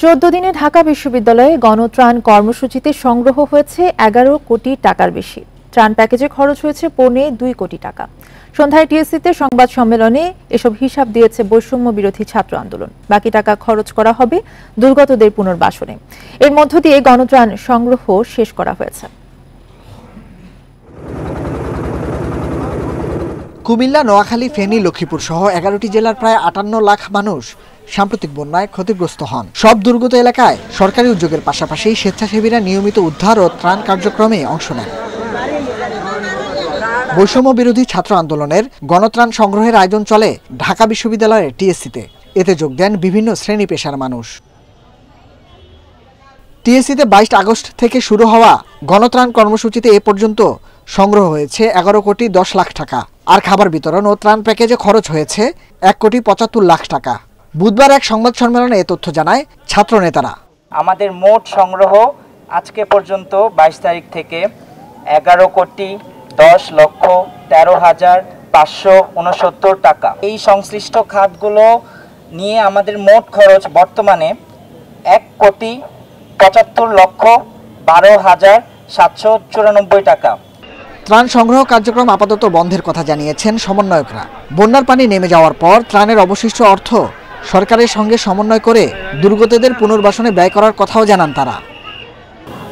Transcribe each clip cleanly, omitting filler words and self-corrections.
14 দিনে ঢাকা বিশ্ববিদ্যালয়ে গণত্রাণ কর্মসূচিতে সংগ্রহ হয়েছে 11 কোটি টাকার বেশি। ত্রাণ প্যাকেজে খরচ হয়েছে পৌনে 2 কোটি টাকা। সন্ধ্যায় টিএসসিতে সংবাদ সম্মেলনে এসব হিসাব দিয়েছে বৈষম্য বিরোধী ছাত্র আন্দোলন। বাকি টাকা খরচ করা হবে দুর্গতদের পুনর্বাসনে। এর মধ্য দিয়ে গণত্রাণ সংগ্রহ শেষ করা হয়েছে। কুমিল্লা, নোয়াখালী, ফেনী, লক্ষ্মীপুর সহ 11টি জেলার প্রায় 58 লাখ মানুষ সাম্প্রতিক বন্যায় ক্ষতিগ্রস্ত হন। সব দুর্গত এলাকায় সরকারি উদ্যোগের পাশাপাশি স্বেচ্ছাসেবীরা নিয়মিত উদ্ধার ও ত্রাণ কার্যক্রমে অংশ নেন। বৈষম্য বিরোধী ছাত্র আন্দোলনের গণত্রাণ সংগ্রহের আয়োজন চলে ঢাকা বিশ্ববিদ্যালয়ের টিএসসিতে। এতে যোগ দেন বিভিন্ন শ্রেণী পেশার মানুষ। টিএসসিতে 22 আগস্ট থেকে শুরু হওয়া গণত্রাণ কর্মসূচিতে এ পর্যন্ত সংগ্রহ হয়েছে 11 কোটি 10 লাখ টাকা। আর খাবার বিতরণ ও ত্রাণ প্যাকেজে খরচ হয়েছে 1 কোটি 75 লাখ টাকা। বুধবার এক সংবাদ সম্মেলনে এ তথ্য জানায় ছাত্র নেতারা। আমাদের মোট সংগ্রহ আজকে পর্যন্ত 22 তারিখ থেকে 11 কোটি 10 লক্ষ 13,569 টাকা। এই সংশ্লিষ্ট খাতগুলো নিয়ে আমাদের মোট খরচ বর্তমানে 1 কোটি 75 লক্ষ 12,794 টাকা। ত্রাণ সংগ্রহ কার্যক্রম আপাতত বন্ধের কথা জানিয়েছেন সমন্বয়করা। বন্যার পানি নেমে যাওয়ার পর ত্রাণের অবশিষ্ট অর্থ সরকারের সঙ্গে সমন্বয় করে দুর্গতদের পুনর্বাসনে ব্যয় করার কথাও জানান তারা।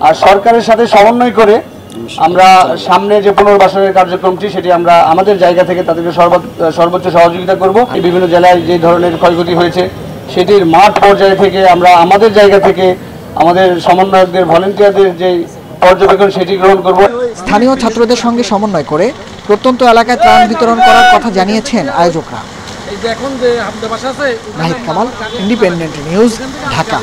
আর সরকারের সাথে সমন্বয় করে আমরা সামনে যে পুনর্বাসনের কার্যক্রমটি সেটি আমরা আমাদের জায়গা থেকে তাদেরকে সর্বোচ্চ সহযোগিতা করব। বিভিন্ন জেলায় যে ধরনের ক্ষয়ক্ষতি হয়েছে সেটির মাঠ পর্যায়ে থেকে আমরা আমাদের জায়গা থেকে আমাদের সমন্বয়কদের ভলেন্টিয়ারদের যে পর্যবেক্ষণ সেটি গ্রহণ করব। স্থানীয় ছাত্রদের সঙ্গে সমন্বয় করে প্রত্যন্ত এলাকায় ত্রাণ বিতরণ করার কথা জানিয়েছেন আয়োজকরা। Nahid Kamal, independent news, Dhaka.